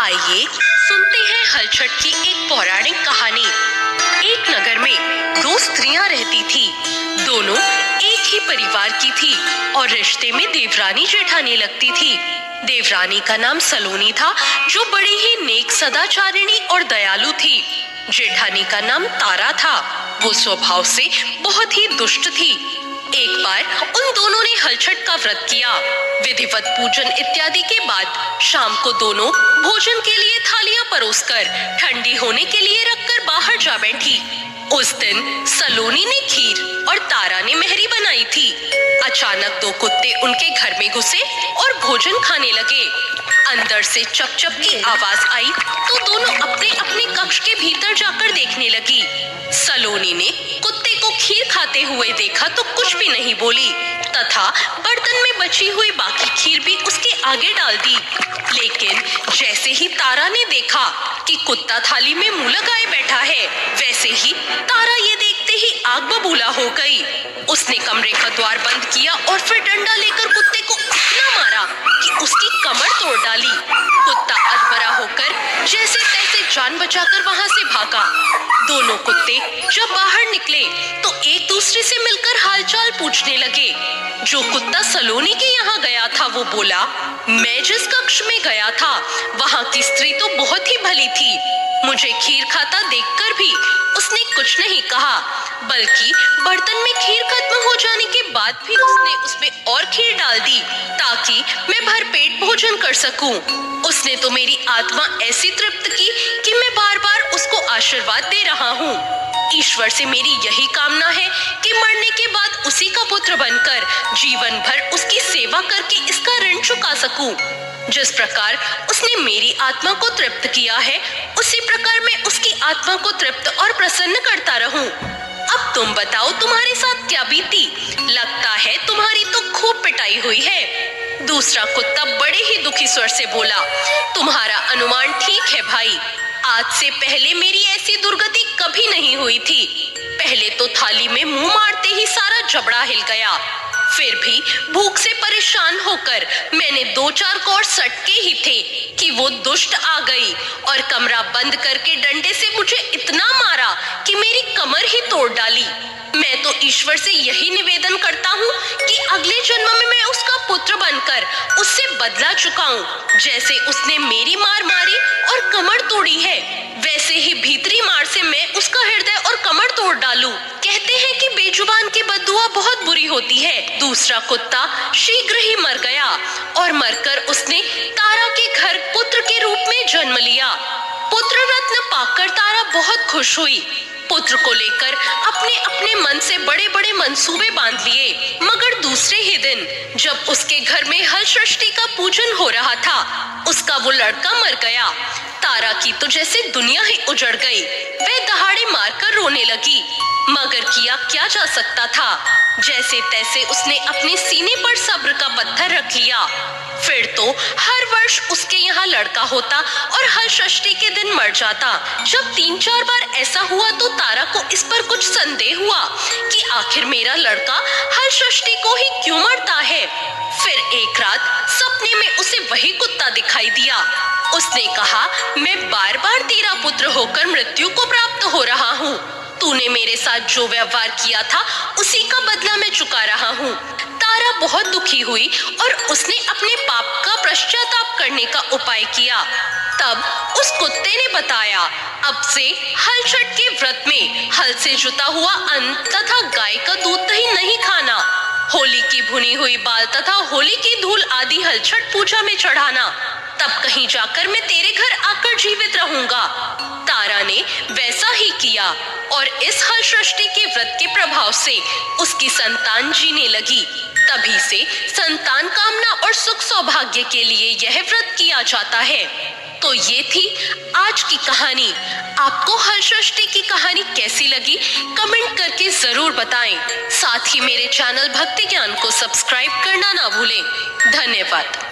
आइए सुनते हैं हलचट की एक पौराणिक कहानी। एक नगर में दो स्त्रियां रहती थी। दोनों एक ही परिवार की थी और रिश्ते में देवरानी जेठानी लगती थी। देवरानी का नाम सलोनी था, जो बड़ी ही नेक, सदाचारिणी और दयालु थी। जेठानी का नाम तारा था। वो स्वभाव से बहुत ही दुष्ट थी। एक बार उन दोनों ने हलचट का व्रत किया। विधिवत पूजन इत्यादि के बाद शाम को दोनों भोजन के लिए थालियां परोसकर ठंडी होने के लिए रखकर बाहर जा बैठी। उस दिन सलोनी ने खीर और तारा ने महरी बनाई थी। अचानक दो कुत्ते उनके घर में घुसे और भोजन खाने लगे। अंदर से चप चप की आवाज आई तो दोनों अपने अपने कक्ष के भीतर जाकर देखने लगी। सलोनी ने कुत्ते को खीर खाते हुए देखा तो कुछ भी नहीं बोली तथा बर्तन में बची हुई बाकी खीर भी उसके आगे डाल दी। लेकिन जैसे ही तारा ने देखा कि कुत्ता थाली में मुंह लगाए बैठा है, वैसे ही तारा ये देखते ही आग बबूला हो गई। उसने कमरे का द्वार बंद किया और फिर डंडा लेकर कुत्ते को इतना मारा कि उसकी कमर तोड़ डाली। कुत्ता अधमरा होकर जैसे तैसे जान बचाकर वहां से भागा। दोनों कुत्ते जब बाहर निकले तो एक दूसरे से मिलकर हालचाल पूछने लगे। जो कुत्ता सलोनी के यहाँ गया था वो बोला, मैं जिस कक्ष में गया था वहाँ की स्त्री तो बहुत ही भली थी। मुझे खीर खाता देखकर भी उसने कुछ नहीं कहा, बल्कि बर्तन में खीर खत्म हो जाने के बाद भी उसने उसमें और खीर डाल दी ताकि मैं भरपेट भोजन कर सकूं। उसने तो मेरी आत्मा ऐसी तृप्त की कि मैं बार बार उसको आशीर्वाद दे रहा हूँ। ईश्वर से मेरी यही कामना है कि मरने के बाद उसी का पुत्र बनकर जीवन भर उसकी सेवा करके इसका ऋण चुका सकूं। जिस प्रकार उसने मेरी आत्मा को तृप्त किया है, उसी प्रकार मैं उसकी आत्मा को तृप्त और प्रसन्न करता रहूं। अब तुम बताओ तुम्हारे साथ क्या बीती? लगता है तुम्हारी तो खूब पिटाई हुई है। दूसरा कुत्ता बड़े ही दुखी स्वर से बोला, तुम्हारा अनुमान ठीक है भाई। आज से पहले मेरी ऐसी दुर्गति कभी नहीं हुई थी। पहले तो थाली में मुंह मारते ही सारा जबड़ा हिल गया। फिर भी भूख से परेशान होकर मैंने 2-4 कौर सटके ही थे कि वो दुष्ट आ गई और कमरा बंद करके डंडे से मुझे इतना मारा कि मेरी कमर ही तोड़ डाली। मैं तो ईश्वर से यही निवेदन करता हूँ कि अगले जन्म में मैं उसका पुत्र बनकर उससे बदला चुकाऊं। जैसे उसने मेरी मार मारी और कमर तोड़ी है, वैसे ही भीतरी मार से मैं उसका हृदय और कमर तोड़ डालूं। कहते हैं कि बेजुबान की बद्दुआ बहुत बुरी होती है। दूसरा कुत्ता शीघ्र ही मर गया और मरकर उसने तारा के घर पुत्र के रूप में जन्म लिया। पुत्र रत्न पाकर तारा बहुत खुश हुई। पुत्र को लेकर अपने अपने मन से बड़े बड़े मंसूबे बांध लिए। मगर दूसरे ही दिन जब उसके घर में हलषष्ठी का पूजन हो रहा था, उसका वो लड़का मर गया। तारा की तो जैसे दुनिया ही उजड़ गई। वह दहाड़े मारकर रोने लगी, मगर किया क्या जा सकता था। जैसे तैसे उसने अपने सीने पर सब्र का पत्थर रख लिया। फिर तो हर वर्ष उसके यहाँ लड़का होता और हलषष्ठी के दिन मर जाता। जब 3-4 बार ऐसा हुआ तो तारा को इस पर कुछ संदेह हुआ कि आखिर मेरा लड़का हलषष्ठी को ही क्यों मरता है। फिर एक रात सपने में उसे वही कुत्ता दिखाई दिया। उसने कहा, मैं बार बार तेरा पुत्र होकर मृत्यु को प्राप्त हो रहा हूँ। तूने मेरे साथ जो व्यवहार किया था उसी का बदला मैं चुका रहा हूँ। तारा बहुत दुखी हुई और उसने अपने पाप का पश्चाताप करने का उपाय किया। तब उस कुत्ते ने बताया, अब से हलचट के व्रत में हल से जुता हुआ अन्न तथा गाय का दूध दही नहीं खाना, होली की भुनी हुई बाल तथा होली की धूल आदि हलचट पूजा में चढ़ाना, तब कहीं जाकर मैं तेरे घर आकर जीवित रहूंगा। तारा ने वैसा ही किया और इस हलषष्ठी के व्रत के प्रभाव से उसकी संतान जीने लगी। तभी से संतान कामना और सुख सौभाग्य के लिए यह व्रत किया जाता है। तो ये थी आज की कहानी। आपको हलषष्ठी की कहानी कैसी लगी कमेंट करके जरूर बताएं। साथ ही मेरे चैनल भक्ति ज्ञान को सब्सक्राइब करना ना भूलें। धन्यवाद।